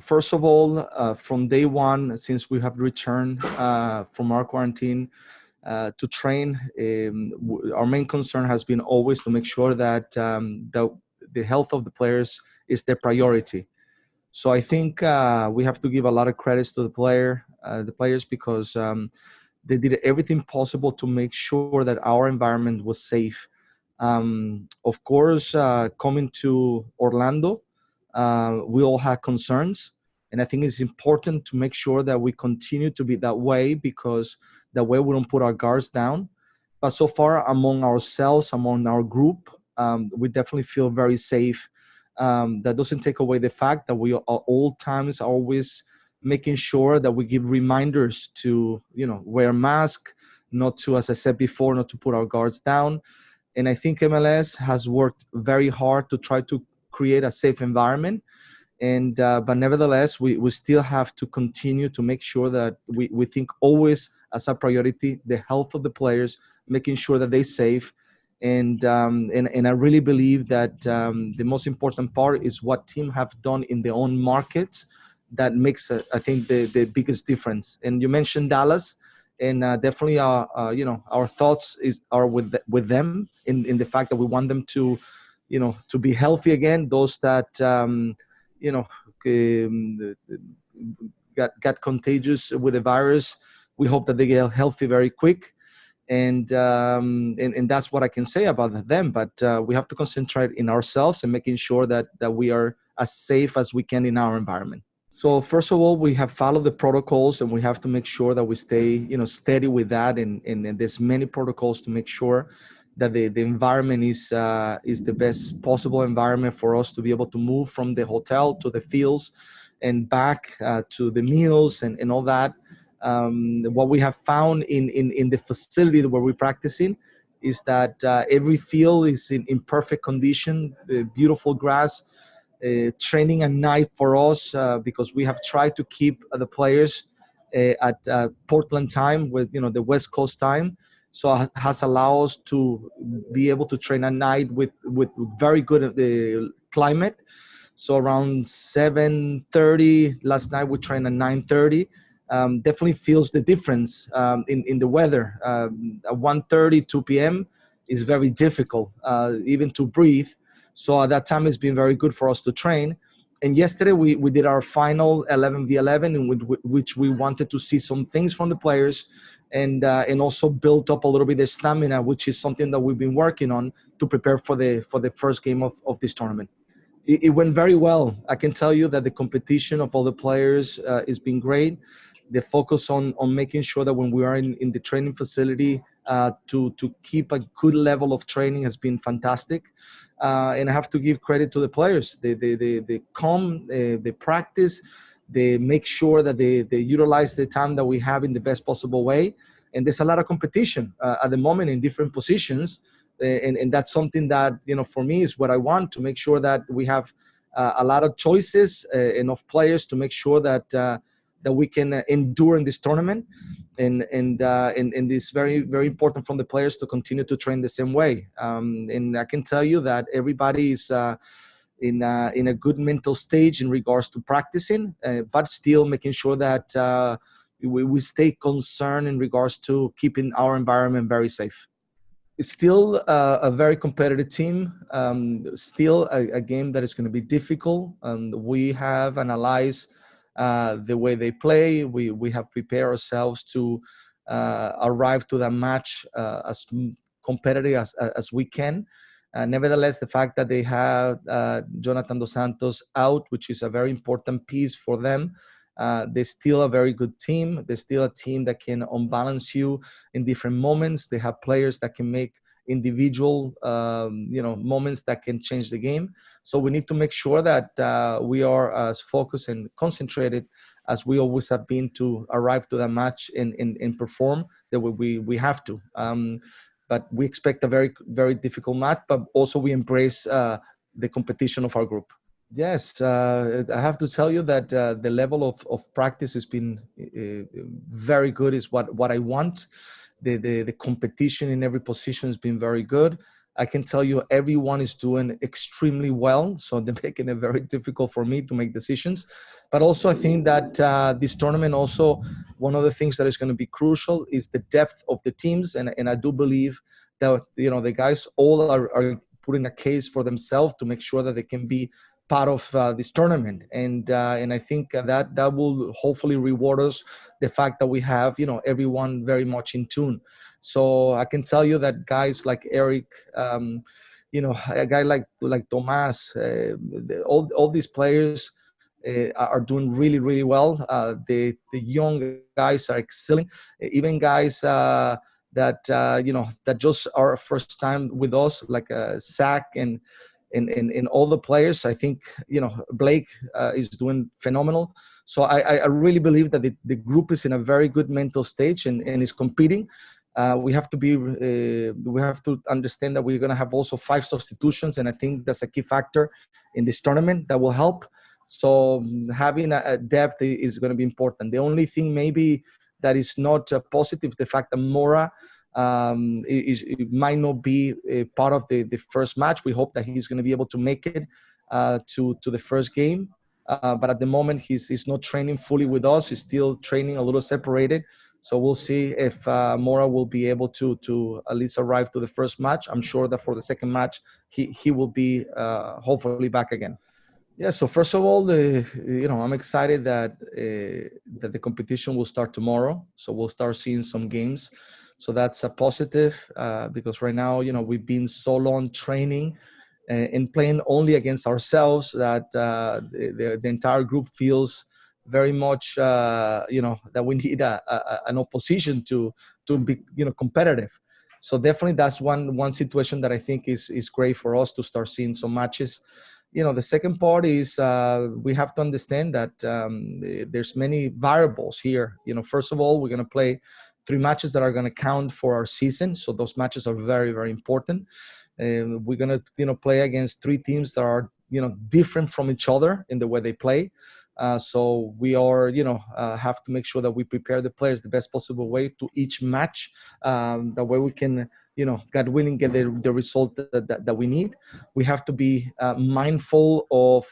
first of all, from day one, since we have returned from our quarantine to train, our main concern has been always to make sure that the health of the players is the priority. So I think we have to give a lot of credits to the players, because they did everything possible to make sure that our environment was safe. Of course, coming to Orlando, we all had concerns, and I think it's important to make sure that we continue to be that way, because that way we don't put our guards down. But so far, among ourselves, among our group, we definitely feel very safe. That doesn't take away the fact that we are all times always making sure that we give reminders to, wear mask, not to, as I said before, not to put our guards down. And I think MLS has worked very hard to try to create a safe environment. And but nevertheless, we still have to continue to make sure that we think always as a priority the health of the players, making sure that they're safe. And I really believe that the most important part is what team have done in their own markets that makes, I think, the biggest difference. And you mentioned Dallas, and definitely our thoughts are with them in the fact that we want them to, to be healthy again. Those that you know um, got contagious with the virus, we hope that they get healthy very quick. And that's what I can say about them. But we have to concentrate in ourselves and making sure that we are as safe as we can in our environment. So first of all, we have followed the protocols, and we have to make sure that we stay, steady with that. And there's many protocols to make sure that the environment is the best possible environment for us to be able to move from the hotel to the fields and back to the meals and all that. What we have found in the facility where we're practicing is that every field is in perfect condition, beautiful grass. Training at night for us, because we have tried to keep the players at Portland time, with the West Coast time, so it has allowed us to be able to train at night with very good climate. So around 7:30 last night, we trained at 9:30. Definitely feels the difference in the weather. At 1:30, 2 p.m. is very difficult, even to breathe. So at that time, it's been very good for us to train. And yesterday, we did our final 11v11, in which we wanted to see some things from the players, and also build up a little bit of stamina, which is something that we've been working on to prepare for the first game of this tournament. It went very well. I can tell you that the competition of all the players has been great. The focus on making sure that when we are in the training facility, to keep a good level of training has been fantastic. And I have to give credit to the players. They come, they practice, they make sure that they utilize the time that we have in the best possible way. And there's a lot of competition at the moment in different positions. And that's something that, for me, is what I want, to make sure that we have a lot of choices, enough players to make sure that we can endure in this tournament. And it's very, very important from the players to continue to train the same way. And I can tell you that everybody is in a good mental stage in regards to practicing, but still making sure that we stay concerned in regards to keeping our environment very safe. It's still a very competitive team, still a game that is going to be difficult. We have analyzed the way they play. We have prepared ourselves to arrive to that match as competitive as we can. Nevertheless, the fact that they have Jonathan Dos Santos out, which is a very important piece for them, they're still a very good team. They're still a team that can unbalance you in different moments. They have players that can make individual, moments that can change the game. So we need to make sure that we are as focused and concentrated as we always have been to arrive to that match and perform that we have to. But we expect a very, very difficult match, but also we embrace the competition of our group. Yes, I have to tell you that the level of practice has been very good. Is what I want. The competition in every position has been very good. I can tell you everyone is doing extremely well. So they're making it very difficult for me to make decisions. But also, I think that this tournament also, one of the things that is going to be crucial is the depth of the teams. And I do believe that, the guys all are putting a case for themselves to make sure that they can be part of this tournament. And I think that will hopefully reward us the fact that we have, everyone very much in tune. So I can tell you that guys like Eric, a guy like Tomas, all these players are doing really, really well. The young guys are excelling. Even guys that just are first time with us, like Zach and all the players. I think Blake is doing phenomenal. So I really believe that the group is in a very good mental stage and is competing. We have to understand that we're going to have also 5 substitutions, and I think that's a key factor in this tournament that will help. So having a depth is going to be important. The only thing maybe that is not positive is the fact that Mora it might not be a part of the first match. We hope that he's going to be able to make it to the first game. But at the moment, he's not training fully with us. He's still training a little separated. So we'll see if Mora will be able to at least arrive to the first match. I'm sure that for the second match, he will be hopefully back again. Yeah. So first of all, I'm excited that the competition will start tomorrow. So we'll start seeing some games. So that's a positive because right now, we've been so long training and playing only against ourselves that the entire group feels very much, that we need an opposition to be, competitive. So definitely that's one situation that I think is great for us to start seeing some matches. The second part is we have to understand that there's many variables here. First of all, we're going to play 3 matches that are going to count for our season. So those matches are very, very important. We're going to, play against 3 teams that are, different from each other in the way they play. So we are, have to make sure that we prepare the players the best possible way to each match. That way we can, God willing, get the result that we need. We have to be mindful of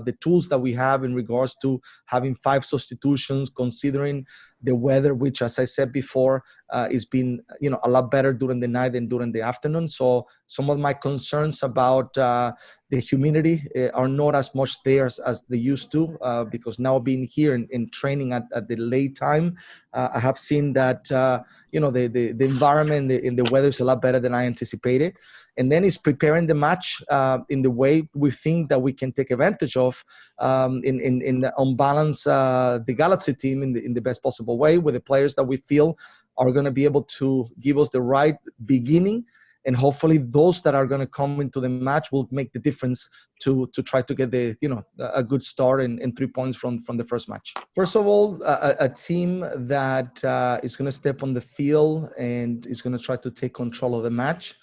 the tools that we have in regards to having 5 substitutions, considering the weather, which, as I said before, is been a lot better during the night than during the afternoon. So some of my concerns about the humidity are not as much there as they used to, because now being here and training at the late time, I have seen that the environment in the weather is a lot better than I anticipated. And then it's preparing the match in the way we think that we can take advantage of in on balance the Galaxy team in the best possible way with the players that we feel are going to be able to give us the right beginning. And hopefully those that are going to come into the match will make the difference to try to get a good start and 3 points from the first match. First of all, a team that is going to step on the field and is going to try to take control of the match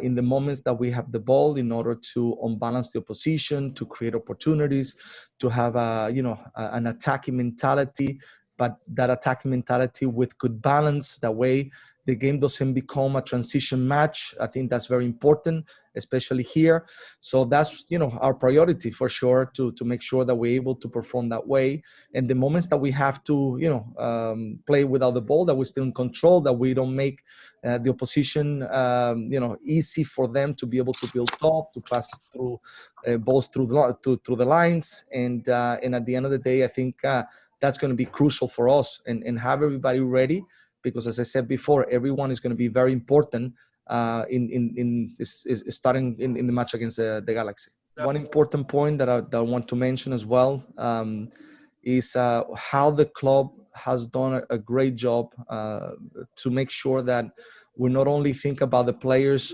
in the moments that we have the ball, in order to unbalance the opposition, to create opportunities, to have an attacking mentality, but that attacking mentality with good balance. That way the game doesn't become a transition match. I think that's very important, especially here. So that's, our priority for sure, to make sure that we're able to perform that way. And the moments that we have to, play without the ball, that we're still in control, that we don't make the opposition, easy for them to be able to build up, to pass through balls through the lines. And at the end of the day, I think that's going to be crucial for us, and have everybody ready. Because, as I said before, everyone is going to be very important in this, starting in the match against the Galaxy. One important point that I want to mention as well is how the club has done a great job to make sure that we not only think about the players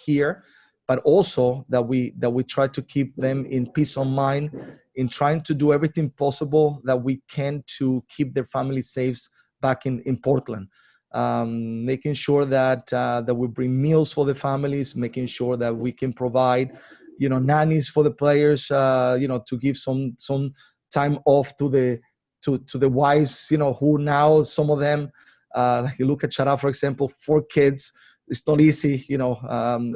here, but also that we try to keep them in peace of mind, in trying to do everything possible that we can to keep their family safe back in Portland. Making sure that we bring meals for the families, making sure that we can provide, nannies for the players, to give some time off to the wives, who now, some of them, like you look at Chara, for example, 4 kids, it's not easy,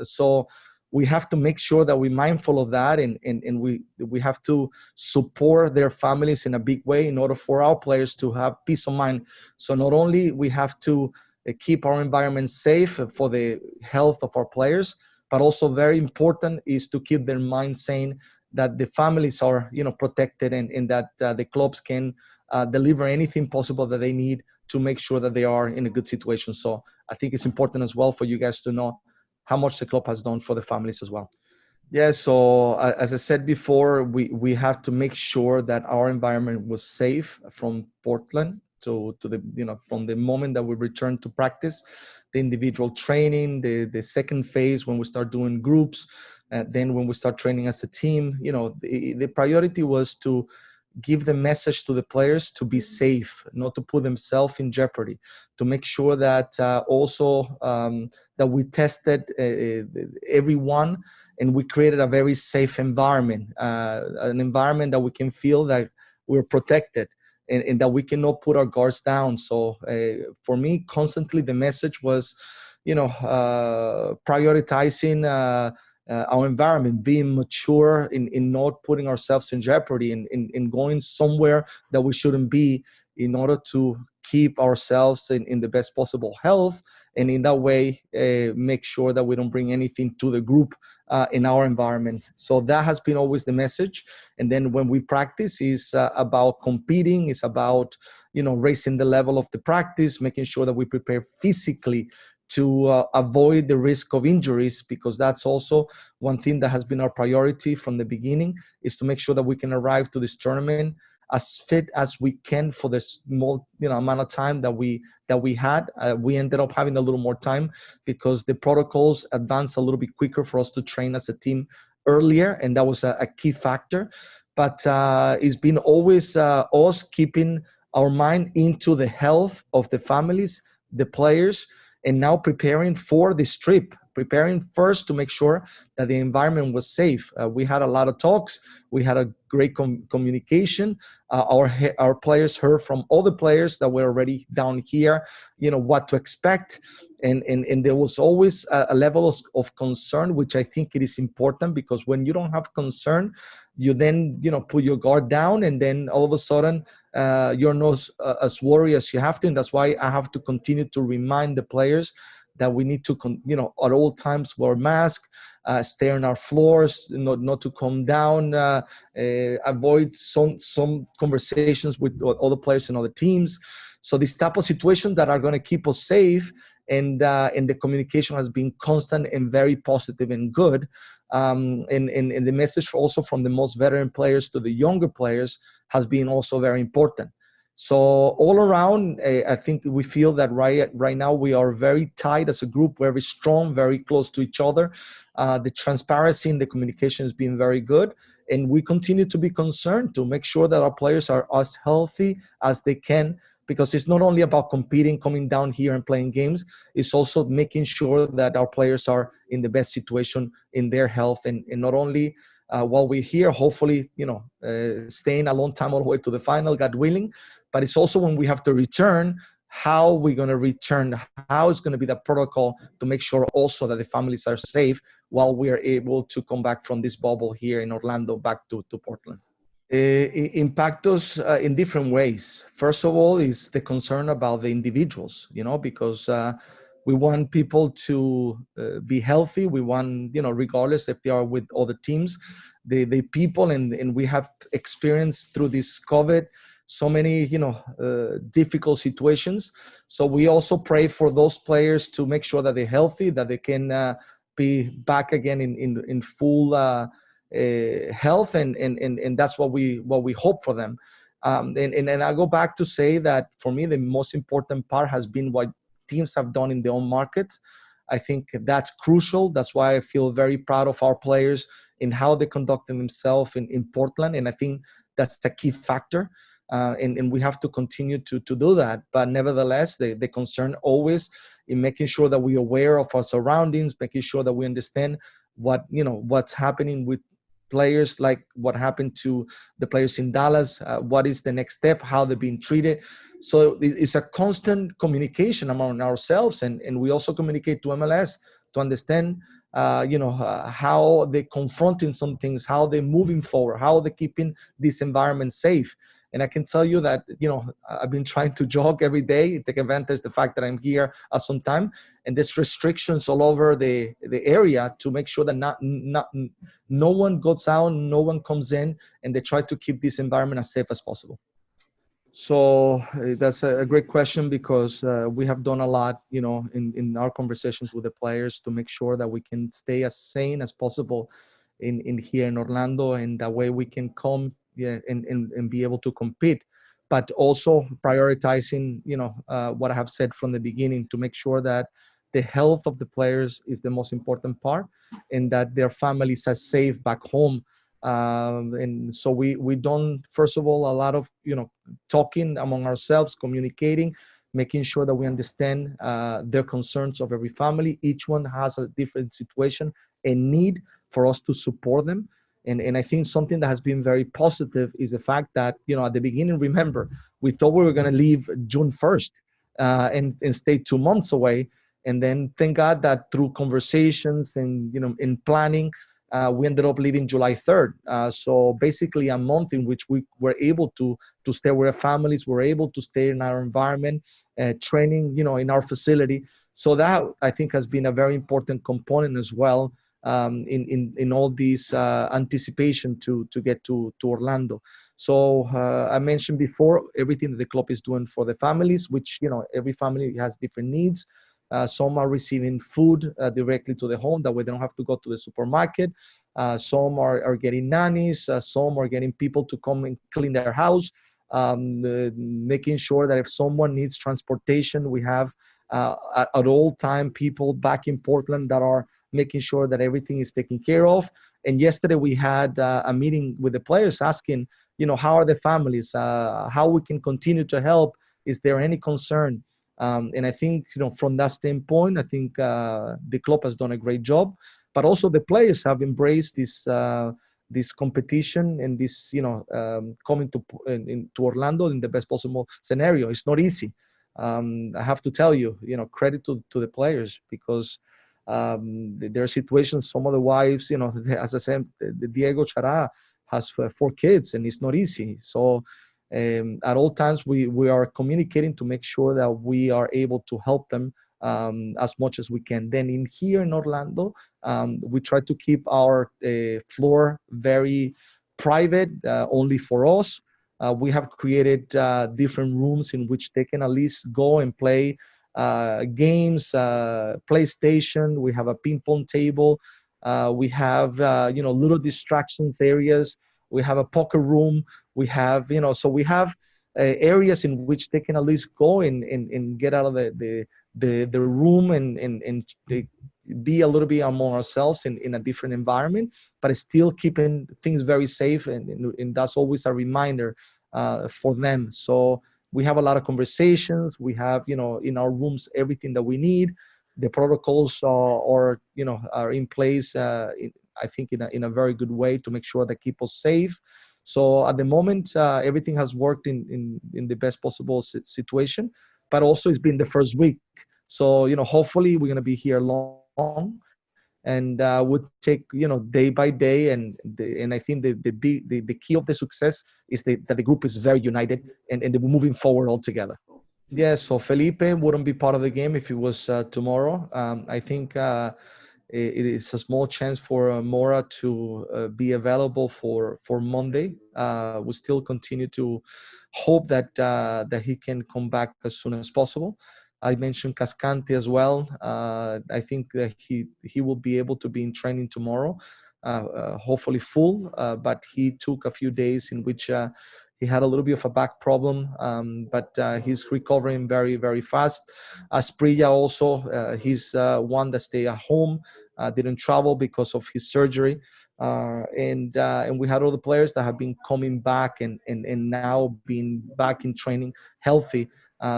so we have to make sure that we're mindful of that, and we have to support their families in a big way in order for our players to have peace of mind. So not only we have to keep our environment safe for the health of our players, but also very important is to keep their mind sane, that the families are protected, and that the clubs can deliver anything possible that they need to make sure that they are in a good situation. So I think it's important as well for you guys to know how much the club has done for the families as well. Yeah, so as I said before, we have to make sure that our environment was safe from Portland to the from the moment that we return to practice, the individual training, the second phase when we start doing groups, then when we start training as a team. The priority was to give the message to the players to be safe, not to put themselves in jeopardy, to make sure that also that we tested everyone, and we created a very safe environment, an environment that we can feel that we're protected, and that we cannot put our guards down. So for me, constantly the message was, prioritizing our environment, being mature in not putting ourselves in jeopardy, in going somewhere that we shouldn't be, in order to keep ourselves in the best possible health, and in that way make sure that we don't bring anything to the group in our environment. So that has been always the message. And then when we practice, is about competing, it's about raising the level of the practice, making sure that we prepare physically to avoid the risk of injuries, because that's also one thing that has been our priority from the beginning, is to make sure that we can arrive to this tournament as fit as we can for the small amount of time that we had. We ended up having a little more time because the protocols advanced a little bit quicker for us to train as a team earlier, and that was a key factor. But it's been always us keeping our mind into the health of the families, the players, and now preparing for this trip, preparing first to make sure that the environment was safe. We had a lot of talks. We had a great communication. Our players heard from other players that were already down here, what to expect. And there was always a level of concern, which I think it is important, because when you don't have concern, you then, put your guard down, and then all of a sudden, you're not as worried as you have to. And that's why I have to continue to remind the players that we need to, at all times wear masks, stay on our floors, not to come down, avoid some conversations with other players and other teams. So this type of situations that are going to keep us safe, and the communication has been constant and very positive and good. And the message also from the most veteran players to the younger players has been also very important. So all around, I think we feel that right now we are very tight as a group, very strong, very close to each other. The transparency in the communication has been very good, and we continue to be concerned to make sure that our players are as healthy as they can, because it's not only about competing, coming down here and playing games. It's also making sure that our players are in the best situation in their health, and not only while we're here, hopefully, staying a long time all the way to the final, God willing, but it's also when we have to return, how we're going to return, how is going to be the protocol to make sure also that the families are safe while we are able to come back from this bubble here in Orlando back to Portland. Impact us in different ways. First of all, is the concern about the individuals, because we want people to be healthy. We want, regardless if they are with other teams, the people, and we have experienced through this COVID so many, difficult situations. So we also pray for those players to make sure that they're healthy, that they can be back again in full health, and that's what we hope for them. And I go back to say that for me, the most important part has been what teams have done in their own markets. I think that's crucial. That's why I feel very proud of our players in how they conducted themselves in Portland. And I think that's a key factor. And we have to continue to do that. But nevertheless, the concern always in making sure that we're aware of our surroundings, making sure that we understand what's happening with players, like what happened to the players in Dallas, what is the next step, how they're being treated. So it's a constant communication among ourselves, and we also communicate to MLS to understand, how they're confronting some things, how they're moving forward, how they're keeping this environment safe. And I can tell you that, I've been trying to jog every day, take advantage of the fact that I'm here at some time, and there's restrictions all over the area to make sure that no one goes out, no one comes in, and they try to keep this environment as safe as possible. So that's a great question, because we have done a lot, in our conversations with the players to make sure that we can stay as sane as possible in here in Orlando, and that way we can come, yeah, and be able to compete, but also prioritizing, what I have said from the beginning, to make sure that the health of the players is the most important part, and that their families are safe back home. And so we done, first of all, a lot of, talking among ourselves, communicating, making sure that we understand their concerns of every family. Each one has a different situation and need for us to support them. And I think something that has been very positive is the fact that, at the beginning, remember, we thought we were going to leave June 1st, and stay 2 months away. And then thank God that through conversations and, in planning, we ended up leaving July 3rd. So basically a month in which we were able to stay with our families, we're able to stay in our environment, training, in our facility. So that, I think, has been a very important component as well, in all these anticipation to get to Orlando. So I mentioned before everything that the club is doing for the families, which, every family has different needs. Some are receiving food directly to the home. That way they don't have to go to the supermarket. Some are getting nannies. Some are getting people to come and clean their house. Making sure that if someone needs transportation, we have at all time people back in Portland that are making sure that everything is taken care of. And yesterday we had a meeting with the players asking, how are the families, how we can continue to help. Is there any concern? And I think, from that standpoint, I think the club has done a great job, but also the players have embraced this competition and this, coming to Orlando in the best possible scenario. It's not easy. I have to tell you, credit to the players, because there are situations, some of the wives, as I said, Diego Chara has 4 kids, and it's not easy. So at all times, we are communicating to make sure that we are able to help them as much as we can. Then in here in Orlando, we try to keep our floor very private, only for us. We have created different rooms in which they can at least go and play games, PlayStation. We have a ping pong table. We have, little distractions areas. We have a poker room. We have, so we have areas in which they can at least go and get out of the room and be a little bit among ourselves in a different environment, but still keeping things very safe. And that's always a reminder for them. So we have a lot of conversations. We have, in our rooms, everything that we need. The protocols are in place, I think, in a very good way to make sure that keep us safe. So at the moment, everything has worked in the best possible situation, but also it's been the first week. So, hopefully we're going to be here long, and we'll take, day by day. And I think the key of the success is that the group is very united, and we're moving forward all together. Yeah, so Felipe wouldn't be part of the game if it was tomorrow. I think it is a small chance for Mora to be available for Monday. We still continue to hope that he can come back as soon as possible. I mentioned Cascante as well. I think that he will be able to be in training tomorrow, hopefully full. But he took a few days in which he had a little bit of a back problem, but he's recovering very, very fast. Asprilla also, he's one that stayed at home, didn't travel because of his surgery. And we had other players that have been coming back and now being back in training healthy.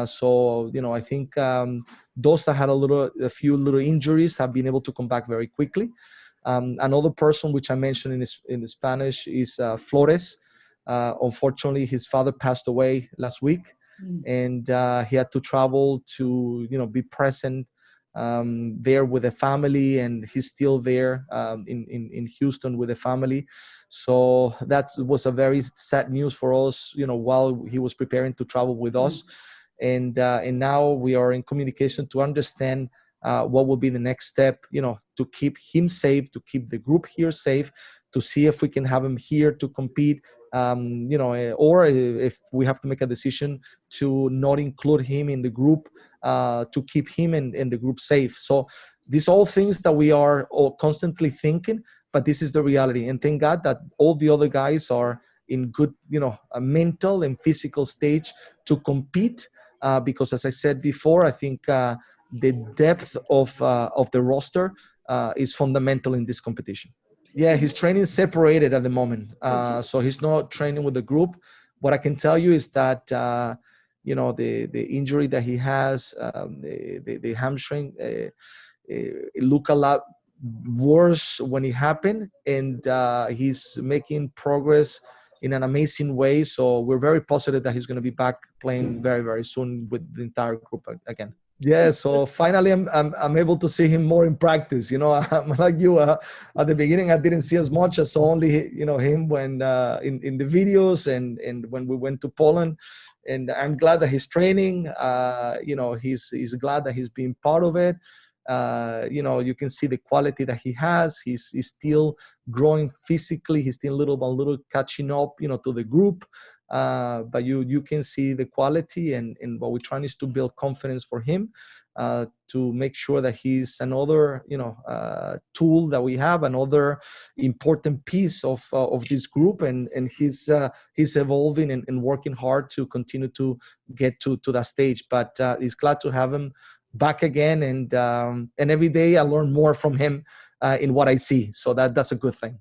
So, I think those that had a few little injuries have been able to come back very quickly. Another person which I mentioned in Spanish is Flores. Unfortunately, his father passed away last week, and he had to travel to be present there with the family, and he's still there in Houston with the family. So that was a very sad news for us, while he was preparing to travel with us. And now we are in communication to understand what will be the next step, to keep him safe, to keep the group here safe, to see if we can have him here to compete, or if we have to make a decision to not include him in the group, to keep him in the group safe. So these all things that we are all constantly thinking, but this is the reality. And thank God that all the other guys are in good, a mental and physical stage to compete. Because as I said before, I think the depth of the roster is fundamental in this competition. Yeah, he's training separated at the moment, so he's not training with the group. What I can tell you is that the injury that he has, the hamstring, it looked a lot worse when it happened, and he's making progress in an amazing way. So we're very positive that he's going to be back playing very, very soon with the entire group again. Yeah, so finally I'm able to see him more in practice. I'm like you. At the beginning, I didn't see as much. I saw only him when in the videos and when we went to Poland. And I'm glad that he's training. He's glad that he's being part of it. You can see the quality that he has. He's still growing physically. He's still little by little catching up, to the group. But you can see the quality, and what we're trying is to build confidence for him, to make sure that he's another tool that we have, another important piece of this group, and he's evolving and working hard to continue to get to that stage. But he's glad to have him back again, and every day I learn more from him in what I see. So that's a good thing.